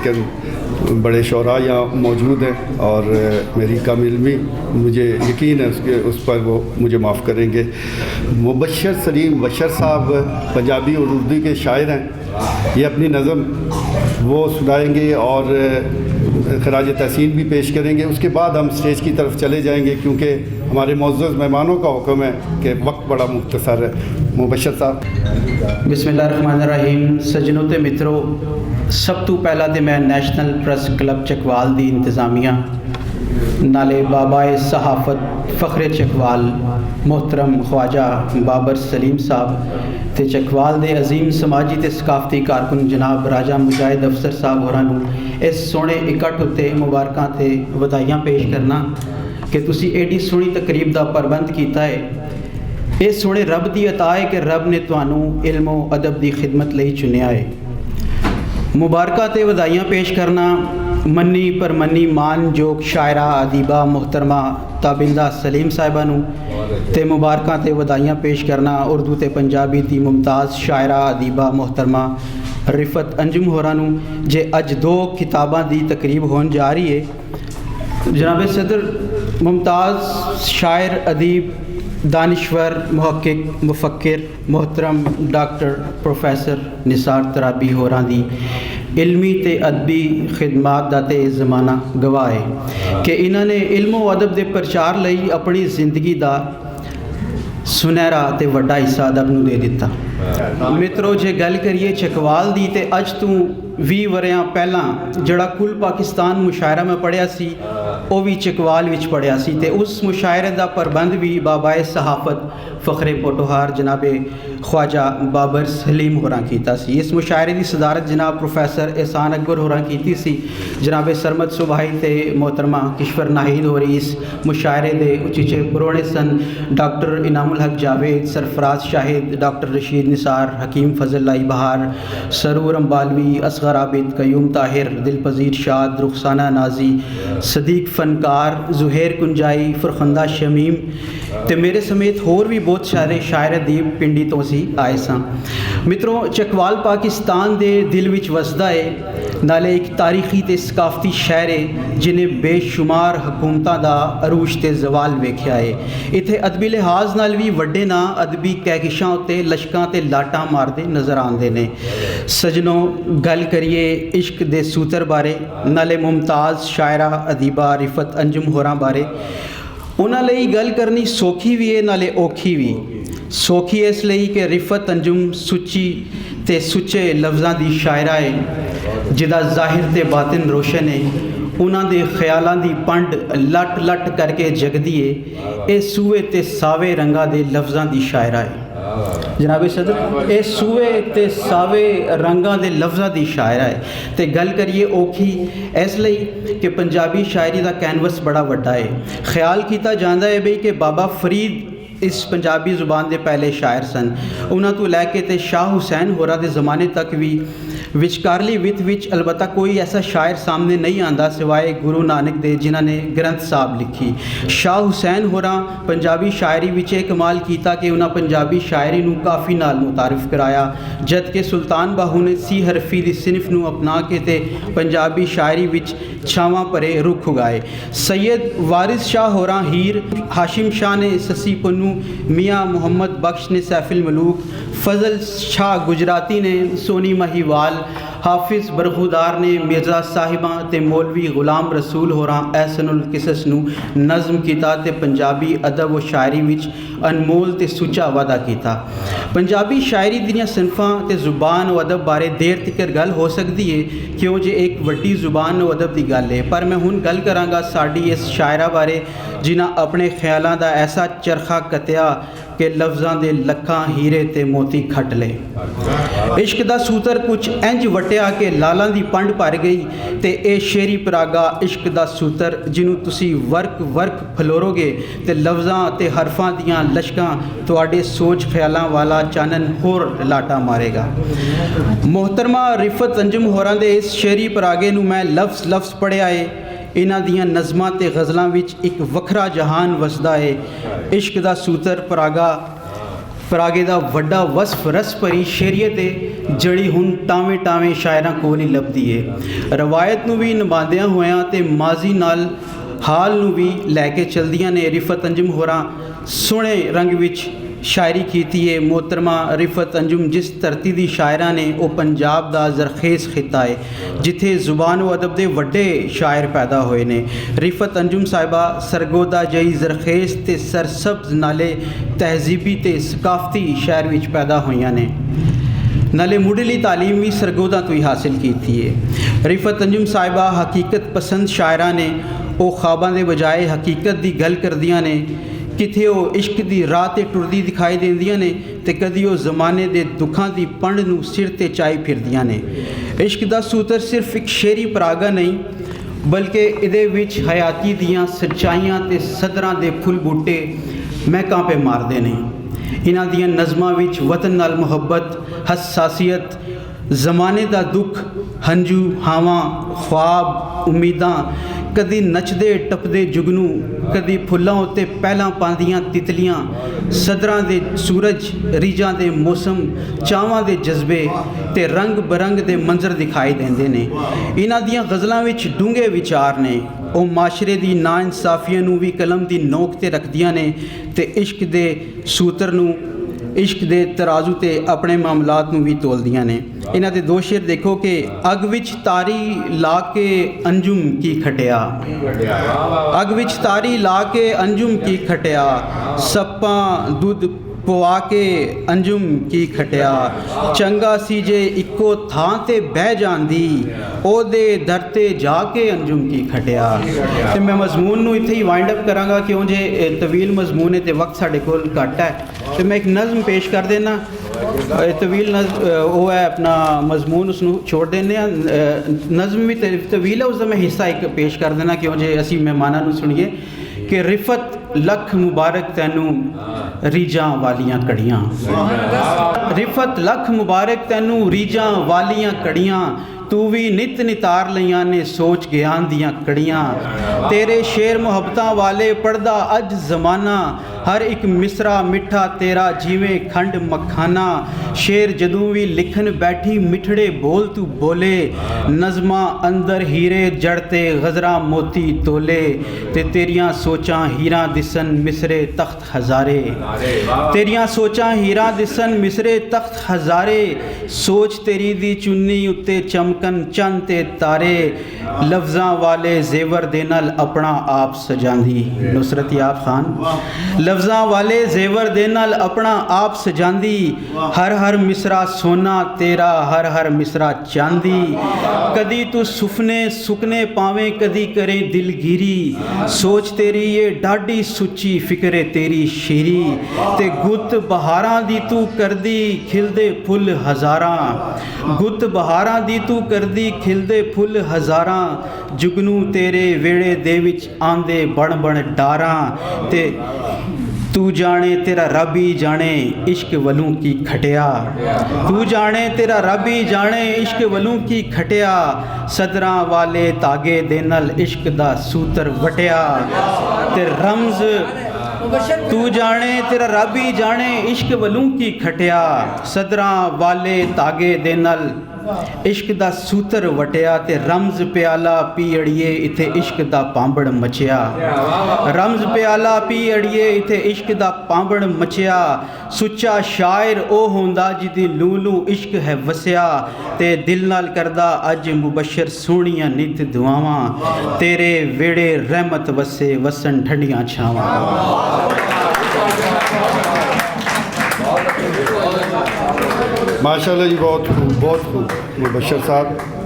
लेकिन बड़े शोरा यहाँ मौजूद हैं और मेरी कम इल्मी मुझे यकीन है उस पर वो मुझे माफ़ करेंगे। मुबशर सलीम बशर साहब पंजाबी और उर्दू के शायर हैं। ये अपनी नज़म वो सुनाएंगे और खराज तहसीन भी पेश करेंगे। उसके बाद हम स्टेज की तरफ चले जाएंगे क्योंकि हमारे मुअज़्ज़ज़ मेहमानों का हुक्म है कि वक्त बड़ा मुख्तसर है। मुबशर साहब। बिस्मिल्लाहिर्रहमानिर्रहीम। सज्जनों ते मित्रों, सब तो पहला तो मैं नैशनल प्रेस क्लब चकवाल दी इंतज़ामिया नाले बाबाए सहाफ़त फ़ख्रे चकवाल मोहतरम ख्वाजा बाबर सलीम साहब ते चकवाल दे अजीम समाजी ते सकाफती कारकुन जनाब राजा मुजाहिद अफसर साहब होरां नूं इस सोहणे इकट्ठ उत्ते मुबारकां ते वधाइयां पेश करना कि तुसी एडी सोहणी तकरीब दा प्रबंध कीता है। ये सोहणे रब दी अता है कि रब ने तुहानूं इल्म व अदब दी खिदमत लई चुनिया है। मुबारकां ते वधाइयां पेश करना मन्नी पर मन्नी मान जोग शायरा अदीबा मोहतरमा ताबिंदा सलीम साहिबा नूं ते मुबारकां ते वधाइयां पेश करना उर्दू ते पंजाबी दी मुमताज़ शायरा अदीबा मोहतरमा रिफत अंजुम होरां नूं जे अज 2 किताबां दी तकरीब होने जा रही है। जनाब सदर मुमताज़ शायर अदीब दानिश्वर मुहक्किक मुफक्किर मोहतरम डॉक्टर प्रोफैसर निसार तराबी होरां दी इल्मी ते अदबी खिदमात दा ते ज़माना गवाह है कि इन्हां ने इल्म व अदब दे प्रचार लई अपनी जिंदगी दा सुनहरा ते वड्डा हिस्सा अदब नूं दे दिता। मित्रों, जे गल करिए चकवाल दी ते अज तू 20 वरियां पहलां जड़ा कुल पाकिस्तान मुशायरा में पढ़िया सी वो भी चकवाल विच पढ़िया सी ते उस मुशायरे दा प्रबंध भी बाबाए सहाफ़त फ़ख्रे पोटोहार जनाबे ख्वाजा बाबर सलीम होरां कीता सी। इस मुशायरे की सदारत जनाब प्रोफैसर एहसान अकबर होरां कीती सी। जनाबे सरमद सुबाही ते मोहतरमा किश्वर नाहिद होरी इस मुशायरे दे उचीचे पुरोने सन। डॉक्टर इनामुल हक जावेद, सरफराज शाहिद, डॉक्टर रशीद निसार, हकीम फजल लाई बहार, सरूर अम्बालवी, असगर आबिद, कयूम ताहिर, दिलपजीर शाद, रुखसाना नाजी, सदीक फनकार, जुहेर कुंजाई, फरखंदा शमीम ते मेरे समेत होर भी बहुत सारे शायर अदीब पिंडी तो सी आए सा। मित्रों, चकवाल पाकिस्तान दे दिल विच वसदा है नाले एक तारीखी ते सकाफती शहर है जिन्हें बेशुमार हुकूमतां दा अरूज ते जवाल वेख्या है। इत्थे अदबी लिहाज नाल भी वड्डे ना अदबी कहकिशां उत्ते लशकां ते लाटां मारदे नज़र आंदे ने। सजनों, गल करिए इश्क दे सूतर बारे नाले मुमताज़ शायरा अदीबा रिफत अंजुम होरां बारे। उन्हां लई गल करनी सौखी भी है नाले औखी भी। सौखी इसलिए कि रिफत अंजुम सुच्ची ते सुच्चे लफ्ज़ां दी शायरा है जिदा ज़ाहिर ते बातिन रोशन है। उन्हां दे ख्यालां दी पंड लट लट करके जगदी है। ये सूए ते सावे रंगां दे लफ्ज़ां दी शायरा है। जनाब सदर, ये सूए ते सावे रंगां दे लफ्ज़ां दी शायरा है। ते गल करिए औखी इसलिए कि पंजाबी शायरी दा कैनवस बड़ा वड्डा है। ख्याल किया जाता है बई कि बाबा फरीद इस पंजाबी ज़ुबान के पहले शायर सन। उन्हां तो लैके ते शाह हुसैन होरां दे ज़माने तक भी विचकारली वित विच अलबत्ता कोई ऐसा शायर सामने नहीं आंदा सिवाय गुरु नानक दे जिन्हां ने ग्रंथ साहब लिखी। शाह हुसैन होरां पंजाबी शायरी विच कमाल किया कि उन्हां पंजाबी शायरी नूं काफ़ी नाल मुतारिफ कराया, जबकि सुल्तान बाहू ने सी हरफी दी सिनफ नूं अपना के ते पंजाबी शायरी विच छावां भरे रुख उगाए। सैयद वारिस शाह होरां हीर, हाशिम शाह ने ससी पन्नू, मियाँ मोहम्मद बख्श ने सैफुल मलूक, फजल शाह गुजराती ने सोनी महिवाल, हाफिज़ बरखुदार ने मिर्ज़ा साहिबा ते मौलवी गुलाम रसूल होरां एहसनुल किसस नूं नज़म कीता ते पंजाबी अदब व शायरी विच अनमोल ते सुच्चा वादा कीता। पंजाबी शायरी दियां सिनफां ते ज़ुबान व अदब बारे देर तिकर गल हो सकती है क्यों जे एक वड्डी ज़ुबान व अदब की गल है। पर मैं हुण गल करांगा साडी इस शायरा बारे जिन्हां अपने ख्यालां दा ऐसा चरखा कत्या कि लफ्ज़ां दे लखां हीरे ते मोती खट ले। इश्क दा सूतर कुछ इंज वटिया कि लालां दी पंड भर गई ते ए शेरी परागा इश्क दा सूतर जिन्हों तुसी वर्क वर्क फलोरोगे ते लफ्ज़ां ते हरफां दियां लशकां तुहाडे सोच ख्यालां वाला चानन होर लाटा मारेगा। मोहतरमा रिफत अंजुम होरां दे इस शेरी परागे नूं मैं लफ्ज़ लफ्ज़ पढ़िया है। इन्हां दियां नज़मां ते गज़लां विच एक वखरा जहान वसदा है। इश्क दा सूतर परागे दा वड्डा वसफ रस भरी शेरियत है ਜਿਹੜੀ ਹੁਣ ਟਾਵੇਂ ਟਾਵੇਂ ਸ਼ਾਇਰਾਂ ਕੋਲ ਹੀ ਲੱਭਦੀ ਏ। ਰਵਾਇਤ ਨੂੰ ਵੀ ਨਿਭਾਉਂਦਿਆਂ ਹੋਇਆਂ ਤੇ ਮਾਜ਼ੀ ਨਾਲ ਹਾਲ ਨੂੰ ਵੀ ਲੈ ਕੇ ਚਲਦੀਆਂ ਨੇ। ਰਿਫਤ ਅੰਜੁਮ ਹੋਰਾਂ ਸੋਹਣੇ ਰੰਗ ਵਿੱਚ ਸ਼ਾਇਰੀ ਕੀਤੀ ਹੈ। मोहतरमा रिफत अंजुम जिस धरती ਦੀ ਸ਼ਾਇਰਾ ਨੇ ਉਹ ਪੰਜਾਬ ਦਾ ਜ਼ਰਖੇਜ਼ ਖਿੱਤਾ ਹੈ ਜਿੱਥੇ ਜ਼ੁਬਾਨ व ਅਦਬ ਦੇ ਵੱਡੇ ਸ਼ਾਇਰ ਪੈਦਾ ਹੋਏ ਨੇ। ਰਿਫਤ ਅੰਜੁਮ ਸਾਹਿਬਾ ਸਰਗੋਦਾ ਜਈ ਜ਼ਰਖੇਜ਼ ਤੇ ਸਰਸਬਜ਼ ਨਾਲੇ ਤਹਿਜ਼ੀਬੀ ਤੇ ਸਕਾਫਤੀ ਸ਼ਹਿਰ ਵਿੱਚ ਪੈਦਾ ਹੋਈਆਂ ਨੇ। ਨਾਲੇ ਮੁੱਢਲੀ ਤਾਲੀਮ ਵੀ ਸਰਗੋਦਾ ਤੋਂ ਹੀ ਹਾਸਿਲ ਕੀਤੀ ਹੈ। ਰਿਫਤ ਅੰਜੁਮ ਸਾਹਿਬਾ ਹਕੀਕਤ ਪਸੰਦ ਸ਼ਾਇਰਾ ਨੇ। ਉਹ ख्वाबाਂ ਦੇ ਬਜਾਏ ਹਕੀਕਤ ਦੀ ਗੱਲ ਕਰਦੀਆਂ ਨੇ। ਕਿਤੇ ਉਹ ਇਸ਼ਕ ਦੀ ਰਾਹ 'ਤੇ ਟੁਰਦੀ ਦਿਖਾਈ ਦਿੰਦੀਆਂ ਨੇ ਤੇ ਕਦੀ ਉਹ ਜ਼ਮਾਨੇ ਦੇ ਦੁੱਖਾਂ ਦੀ ਪੰਡ ਨੂੰ ਸਿਰ 'ਤੇ ਚਾਈ ਫਿਰਦੀਆਂ ਨੇ। ਇਸ਼ਕ ਦਾ ਸੂਤਰ ਸਿਰਫ ਇੱਕ ਸ਼ੇਰੀ ਪਰਾਗਾ ਨਹੀਂ ਬਲਕਿ ਇਹਦੇ ਵਿੱਚ ਹਯਾਤੀ ਦੀਆਂ ਸੱਚਾਈਆਂ ਤੇ ਸਦਰਾਂ ਦੇ ਫੁੱਲ ਬੂਟੇ ਮਹਿਕਾਂ ਪੇ ਮਾਰਦੇ ਨੇ। ਇਹਨਾਂ ਦੀਆਂ ਨਜ਼ਮਾਂ ਵਿੱਚ ਵਤਨ ਨਾਲ ਮੁਹੱਬਤ, ਹਸਾਸੀਅਤ, ਜ਼ਮਾਨੇ ਦਾ ਦੁੱਖ, ਹੰਝੂ, ਹਾਵਾਂ, ख्वाब, ਉਮੀਦਾਂ, ਕਦੀ ਨੱਚਦੇ ਟੱਪਦੇ ਜੁਗਨੂ, ਕਦੀ ਫੁੱਲਾਂ ਉੱਤੇ ਪਹਿਲਾਂ ਪਾਉਂਦੀਆਂ ਤਿਤਲੀਆਂ, ਸਦਰਾਂ ਦੇ ਸੂਰਜ, ਰੀਝਾਂ ਦੇ ਮੌਸਮ, ਚਾਵਾਂ ਦੇ ਜਜ਼ਬੇ ਤੇ ਰੰਗ ਬਰੰਗ ਦੇ ਮੰਜ਼ਰ ਦਿਖਾਈ ਦਿੰਦੇ ਨੇ। ਇਹਨਾਂ ਦੀਆਂ ਗਜ਼ਲਾਂ ਵਿੱਚ ਡੂੰਘੇ ਵਿਚਾਰ ਨੇ। ਉਹ ਮਾਸ਼ਰੇ ਦੀ ਨਾਇਨਸਾਫੀਆਂ ਨੂੰ ਵੀ ਕਲਮ ਦੀ ਨੋਕ 'ਤੇ ਰੱਖਦੀਆਂ ਨੇ ਤੇ ਇਸ਼ਕ ਦੇ ਸੂਤਰ ਨੂੰ, ਇਸ਼ਕ ਦੇ ਤਰਾਜ਼ੂ ਤੇ ਆਪਣੇ ਮਾਮਲਾਤ ਨੂੰ ਵੀ ਤੋਲਦੀਆਂ ਨੇ। ਇਹਨਾਂ ਦੇ ਦੋ ਸ਼ੇਰ ਦੇਖੋ ਕਿ ਅੱਗ ਵਿੱਚ ਤਾਰੀ ਲਾ ਕੇ ਅੰਜੁਮ ਕੀ ਖਟਿਆ, ਅੱਗ ਵਿੱਚ ਤਾਰੀ ਲਾ ਕੇ ਅੰਜੁਮ ਕੀ ਖਟਿਆ, ਸੱਪਾਂ ਦੁੱਧ ਪਵਾ ਕੇ ਅੰਜੁਮ ਕੀ ਖਟਿਆ, ਚੰਗਾ ਸੀ ਜੇ ਇੱਕੋ ਥਾਂ ਤੇ ਬਹਿ ਜਾਂਦੀ, ਉਹਦੇ ਦਰ 'ਤੇ ਜਾ ਕੇ ਅੰਜੁਮ ਕੀ ਖਟਿਆ। ਤੇ ਮੈਂ ਮਜ਼ਮੂਨ ਨੂੰ ਇੱਥੇ ਹੀ ਵਾਈਂਡ ਅਪ ਕਰਾਂਗਾ ਕਿਉਂ ਜੇ ਤਵੀਲ ਮਜ਼ਮੂਨ ਹੈ ਤੇ ਵਕਤ ਸਾਡੇ ਕੋਲ ਘੱਟ ਹੈ। ਤੇ ਮੈਂ ਇੱਕ ਨਜ਼ਮ ਪੇਸ਼ ਕਰ ਦੇਣਾ। ਤਵੀਲ ਉਹ ਹੈ ਆਪਣਾ ਮਜ਼ਮੂਨ, ਉਸ ਨੂੰ ਛੋੜ ਦਿੰਦੇ ਹਾਂ। ਨਜ਼ਮ ਵੀ ਤਵੀਲ ਹੈ, ਉਸ ਦਾ ਮੈਂ ਹਿੱਸਾ ਇੱਕ ਪੇਸ਼ ਕਰ ਦੇਣਾ ਕਿਉਂ ਜੇ ਅਸੀਂ ਮਹਿਮਾਨਾਂ ਨੂੰ ਸੁਣੀਏ ਕਿ ਰਿਫਤ ਲੱਖ ਮੁਬਾਰਕ ਤੈਨੂੰ ਰੀਝਾਂ ਵਾਲੀਆਂ ਕੜੀਆਂ, ਰਿਫਤ ਲੱਖ ਮੁਬਾਰਕ ਤੈਨੂੰ ਰੀਝਾਂ ਵਾਲੀਆਂ ਕੜੀਆਂ, ਤੂੰ ਵੀ ਨਿਤ ਨਿਤਾਰ ਲਈਆਂ ਨੇ ਸੋਚ ਗਿਆਨ ਦੀਆਂ ਕੜੀਆਂ। ਤੇਰੇ ਸ਼ੇਰ ਮੁਹੱਬਤਾਂ ਵਾਲੇ ਪੜਦਾ ਅੱਜ ਜ਼ਮਾਨਾ, ਹਰ ਇੱਕ ਮਿਸਰਾ ਮਿੱਠਾ ਤੇਰਾ ਜਿਵੇਂ ਖੰਡ ਮਖਾਨਾ। ਸ਼ੇਰ ਜਦੋਂ ਵੀ ਲਿਖਣ ਬੈਠੀ ਮਿੱਠੜੇ ਬੋਲ ਤੂੰ ਬੋਲੇ, ਨਜ਼ਮਾਂ ਅੰਦਰ ਹੀਰੇ ਜੜ ਤੇ ਗਜ਼ਰਾ ਮੋਤੀ ਤੋਲੇ, ਤੇ ਤੇਰੀਆਂ ਸੋਚਾਂ ਹੀਰਾਂ ਦਿਸਨ ਮਿਸਰੇ ਤਖਤ ਹਜ਼ਾਰੇ, ਤੇਰੀਆਂ ਸੋਚਾਂ ਹੀਰਾਂ ਦਿਸਨ ਮਿਸਰੇ ਤਖਤ ਹਜ਼ਾਰੇ, ਸੋਚ ਤੇਰੀ ਦੀ ਚੁੰਨੀ ਉੱਤੇ ਚਮਕਨ ਚੰਨ ਤੇ ਤਾਰੇ, ਲਫ਼ਜ਼ਾਂ ਵਾਲੇ ਜ਼ੇਵਰ ਦੇ ਨਾਲ ਆਪਣਾ ਆਪ ਸਜਾਂਦੀ। ਨੁਸਰਤ ਯਾਬ ਖਾਨ। ਲਫ਼ਜ਼ਾਂ ਵਾਲੇ ਜ਼ੇਵਰ ਦੇ ਨਾਲ ਆਪਣਾ ਆਪ ਸਜਾਂਦੀ, ਹਰ ਹਰ ਮਿਸਰਾ ਸੋਨਾ ਤੇਰਾ, ਹਰ ਹਰ ਮਿਸਰਾ ਚਾਂਦੀ। ਕਦੀ ਤੂੰ ਸੁਫਨੇ ਸੁਕਨੇ ਪਾਵੇਂ ਕਦੀ ਕਰੇ ਦਿਲਗੀਰੀ, ਸੋਚ ਤੇਰੀ ਇਹ ਡਾਢੀ ਸੁੱਚੀ ਫਿਕਰੇ ਤੇਰੀ ਸ਼ੇਰੀ, ਤੇ ਗੁੱਤ ਬਹਾਰਾਂ ਦੀ ਤੂੰ ਕਰਦੀ ਖਿਲਦੇ ਫੁੱਲ ਹਜ਼ਾਰਾਂ, ਗੁੱਤ ਬਹਾਰਾਂ ਦੀ ਤੂੰ ਕਰਦੀ ਖਿਲਦੇ ਫੁੱਲ ਹਜ਼ਾਰਾਂ, ਜੁਗਨੂ ਤੇਰੇ ਵੇੜੇ ਦੇ ਵਿੱਚ ਆਂਦੇ ਬਣ ਬਣ ਡਾਰਾਂ, ਤੇ ਤੂੰ ਜਾਣੇ ਤੇਰਾ ਰੱਬ ਹੀ ਜਾਣੇ ਇਸ਼ਕ ਵੱਲੋਂ ਕੀ ਖਟਿਆ, ਤੂੰ ਜਾਣੇ ਤੇਰਾ ਰੱਬ ਹੀ ਜਾਣੇ ਇਸ਼ਕ ਵੱਲੋਂ ਕੀ ਖਟਿਆ, ਸਦਰਾਂ ਵਾਲੇ ਧਾਗੇ ਦੇ ਨਾਲ ਇਸ਼ਕ ਦਾ ਸੂਤਰ ਵਟਿਆ, ਤੇ ਰਮਜ਼ ਤੂੰ ਜਾਣੇ ਤੇਰਾ ਰੱਬ ਹੀ ਜਾਣੇ ਇਸ਼ਕ ਵੱਲੋਂ ਕੀ ਖਟਿਆ, ਸਦਰਾਂ ਵਾਲੇ ਧਾਗੇ ਦੇ ਨਾਲ ਇਸ਼ਕ ਦਾ ਸੂਤਰ ਵਟਿਆ, ਤੇ ਰਮਜ਼ ਪਿਆਲਾ ਪੀ ਅੜੀਏ ਇੱਥੇ ਇਸ਼ਕ ਦਾ ਪਾਂਬੜ ਮਚਿਆ, ਰਮਜ਼ ਪਿਆਲਾ ਪੀ ਅੜੀਏ ਇੱਥੇ ਇਸ਼ਕ ਦਾ ਪਾਂਬੜ ਮਚਿਆ। ਸੁੱਚਾ ਸ਼ਾਇਰ ਉਹ ਹੁੰਦਾ ਜਿਹਦੀ ਲੂਲੂ ਇਸ਼ਕ ਹੈ ਵਸਿਆ, ਤੇ ਦਿਲ ਨਾਲ ਕਰਦਾ ਅੱਜ ਮੁਬਸ਼ਰ ਸੋਹਣੀਆਂ ਨਿਤ ਦੁਆਵਾਂ, ਤੇਰੇ ਵੇੜੇ ਰਹਿਮਤ ਵਸੇ ਵਸਣ ਠੰਡੀਆਂ ਛਾਵਾਂ। माशाल्लाह जी, बहुत खूब मुबशर साहब।